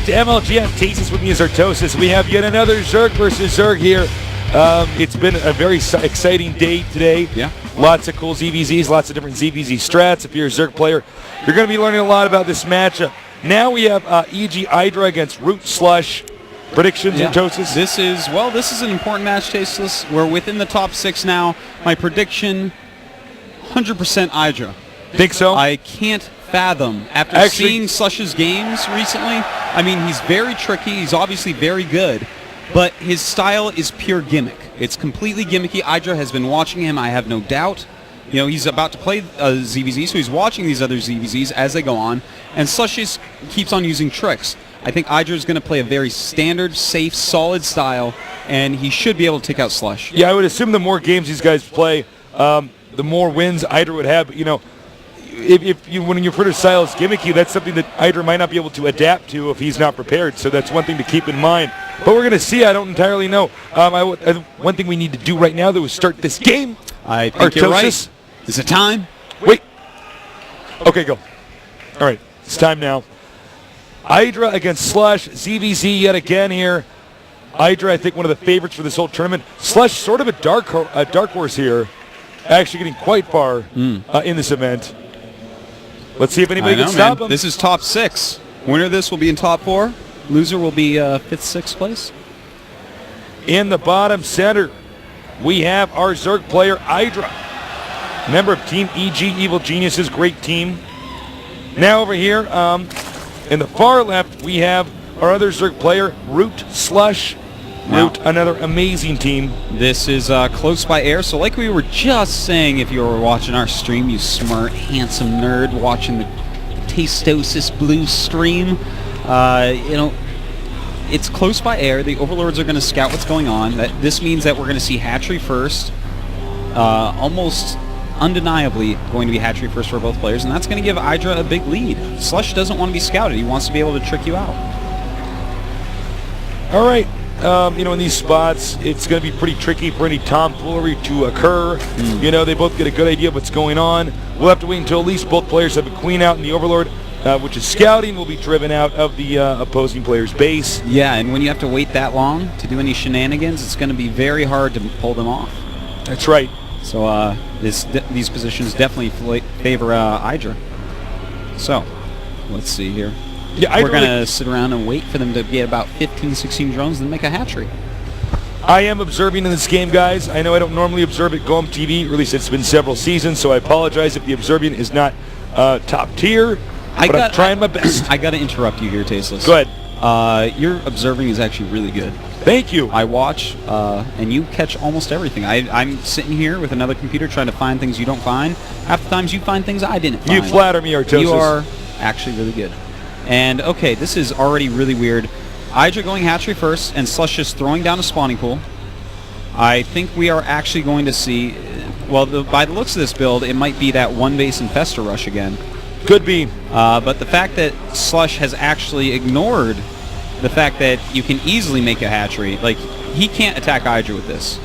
back to MLG on Tastes with me as Artosis. We have yet another Zerg versus Zerg here. It's been a very exciting day today. Yeah. Lots of cool ZVZs, lots of different ZVZ strats. If you're a Zerg player, you're going to be learning a lot about this matchup. Now we have EGIdra against ROOT.Slush. Predictions, Artosis? This is an important match, Tasteless. We're within the top 6 now. My prediction, 100% Idra. Think so? I can't fathom, after seeing Slush's games recently, I mean, he's very tricky, he's obviously very good, but his style is pure gimmick. It's completely gimmicky. Idra has been watching him, I have no doubt. You know, he's about to play ZVZ, so he's watching these other ZVZs as they go on, and Slush just keeps on using tricks. I think Idra is going to play a very standard, safe, solid style, and he should be able to take out Slush. Yeah, I would assume the more games these guys play, the more wins Idra would have. But, you know, when your Predator style is gimmicky, that's something that Idra might not be able to adapt to if he's not prepared. So that's one thing to keep in mind. But we're going to see. I don't entirely know. One thing we need to do right now, though, is start this game. I think you're right. Is it time? Wait. Okay, go. All right, it's time now. Idra against Slush, ZVZ yet again here. Idra, I think, one of the favorites for this whole tournament. Slush, sort of a dark horse here, actually getting quite far in this event. Let's see if anybody can stop him. This is top 6. Winner of this will be in top 4. Loser will be 5th, 6th place. In the bottom center, we have our Zerg player, Idra. Member of Team EG, EvilGeniuses, great team. Now over here, in the far left, we have our other Zerg player, ROOT.Slush. Root, another amazing team. This is close by air, so like we were just saying, if you were watching our stream, you smart, handsome nerd watching the Tastosis Blue stream, you know, it's close by air. The Overlords are going to scout what's going on. This means that we're going to see hatchery first, almost undeniably going to be hatchery first for both players, and that's going to give Idra a big lead. Slush doesn't want to be scouted. He wants to be able to trick you out. All right. You know, in these spots, it's going to be pretty tricky for any tomfoolery to occur. You know, they both get a good idea of what's going on. We'll have to wait until at least both players have a queen out, and the Overlord, which is scouting, will be driven out of the opposing player's base. Yeah, and when you have to wait that long to do any shenanigans, it's going to be very hard to pull them off. That's right. So these positions definitely favor Idra. So, let's see here. Yeah, we're going to sit around and wait for them to get about 15, 16 drones and then make a hatchery. I am observing in this game, guys. I know I don't normally observe at GoM TV, or at least it's been several seasons, so I apologize if the observing is not top tier, but I'm trying my best. I got to interrupt you here, Tasteless. Go ahead. Your observing is actually really good. Thank you. I watch, and you catch almost everything. I'm sitting here with another computer trying to find things you don't find. Half the times you find things I didn't find. You flatter me, Artosis. You are actually really good. And, okay, this is already really weird. Idra going hatchery first, and Slush just throwing down a spawning pool. I think we are actually going to see, well, by the looks of this build, it might be that one base infestor rush again. Could be. But the fact that Slush has actually ignored the fact that you can easily make a hatchery, like, he can't attack Idra with this.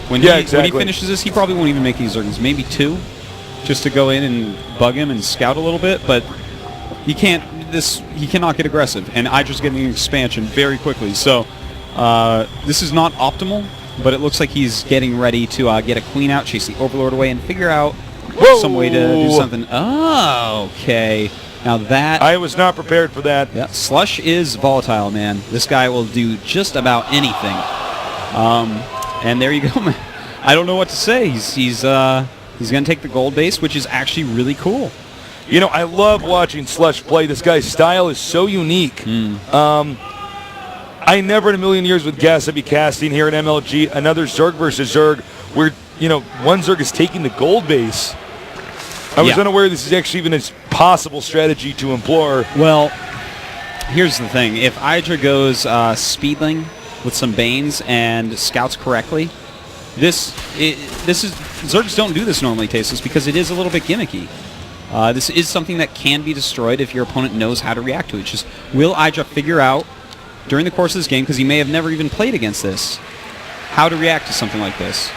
When he finishes this, he probably won't even make these Zergans, maybe 2, just to go in and bug him and scout a little bit, but he can't. He cannot get aggressive, and Idra's getting an expansion very quickly. So this is not optimal, but it looks like he's getting ready to get a queen out, chase the Overlord away, and figure out some way to do something. Oh, okay. Now that... I was not prepared for that. Yeah, Slush is volatile, man. This guy will do just about anything. And there you go, man. I don't know what to say. He's going to take the gold base, which is actually really cool. You know, I love watching Slush play. This guy's style is so unique. I never in a million years would guess I'd be casting here at MLG another Zerg versus Zerg where, you know, one Zerg is taking the gold base. I was unaware this is actually even a possible strategy to employ. Well, here's the thing. If Idra goes speedling with some Banes and scouts correctly, this is Zergs don't do this normally, Tasteless, because it is a little bit gimmicky. This is something that can be destroyed if your opponent knows how to react to it. It's just, will Idra figure out during the course of this game, because he may have never even played against this, how to react to something like this?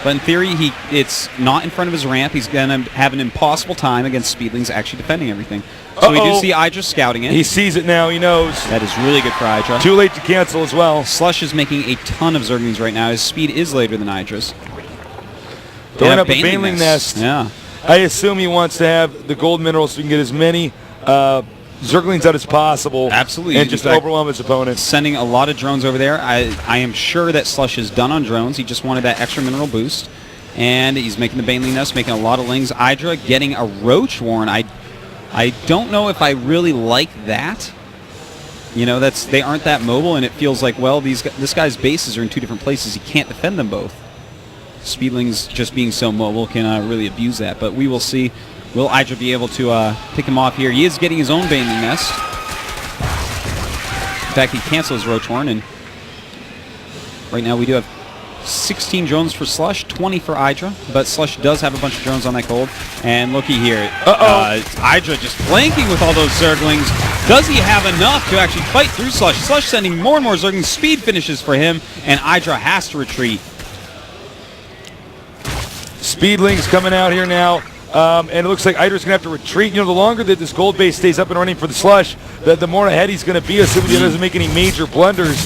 But in theory, it's not in front of his ramp. He's going to have an impossible time against Speedlings actually defending everything. So we do see EGIdra scouting it. He sees it now. He knows. That is really good for EGIdra. Too late to cancel as well. Slush is making a ton of Zerglings right now. His speed is later than EGIdra's. Throwing up a Baneling Nest. Yeah. I assume he wants to have the gold minerals so he can get as many Zerglings out as possible. Absolutely. And just overwhelm his opponents. Sending a lot of drones over there. I am sure that Slush is done on drones. He just wanted that extra mineral boost. And he's making the Baneling Nest, making a lot of lings. EGIdra getting a Roach Warren. I don't know if I really like that. You know, they aren't that mobile, and it feels like, well, this guy's bases are in 2 different places. He can't defend them both. Speedlings just being so mobile can really abuse that. But we will see. Will EGIdra be able to pick him off here? He is getting his own Baneling Nest. In fact, he cancels Roach Warren, and right now we do have 16 drones for Slush, 20 for EGIdra, but Slush does have a bunch of drones on that gold. And looky here, EGIdra just flanking with all those Zerglings. Does he have enough to actually fight through Slush? Slush sending more and more Zerglings. Speed finishes for him, and EGIdra has to retreat. Speedlings coming out here now. And it looks like EGIdra's going to have to retreat. You know, the longer that this gold base stays up and running for the Slush, the more ahead he's going to be, assuming he doesn't make any major blunders.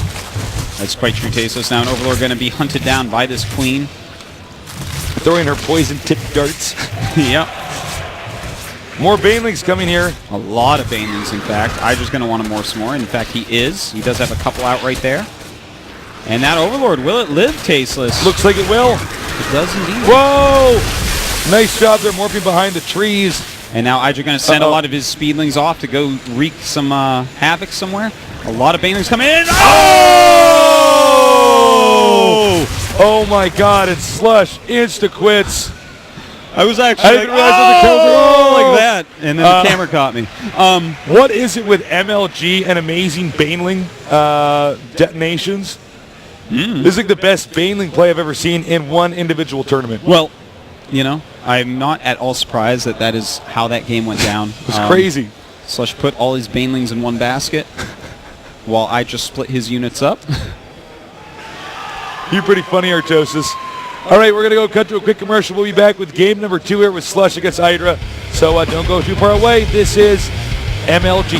That's quite true, Tasos. Now an Overlord going to be hunted down by this Queen. Throwing her poison-tipped darts. Yep. More Banelings coming here. A lot of Banelings, in fact. EGIdra's going to want to morse more. In fact, he is. He does have a couple out right there. And that Overlord, will it live, Tasteless? Looks like it will. It does indeed. Whoa! Nice job there, morphing behind the trees. And now EGIdra going to send a lot of his Speedlings off to go wreak some havoc somewhere. A lot of Banelings coming in. Oh! Oh my God! It's Slush insta quits. I was actually I didn't realize that the kills were like that, and then the camera caught me. What is it with MLG and amazing Baneling detonations? This is like the best Baneling play I've ever seen in one individual tournament. Well, you know, I'm not at all surprised that is how that game went down. It was crazy. Slush put all his Banelings in one basket, while I just split his units up. You're pretty funny, Artosis. All right, we're going to go cut to a quick commercial. We'll be back with game number 2 here with Slush against EGIdra. So don't go too far away. This is MLG.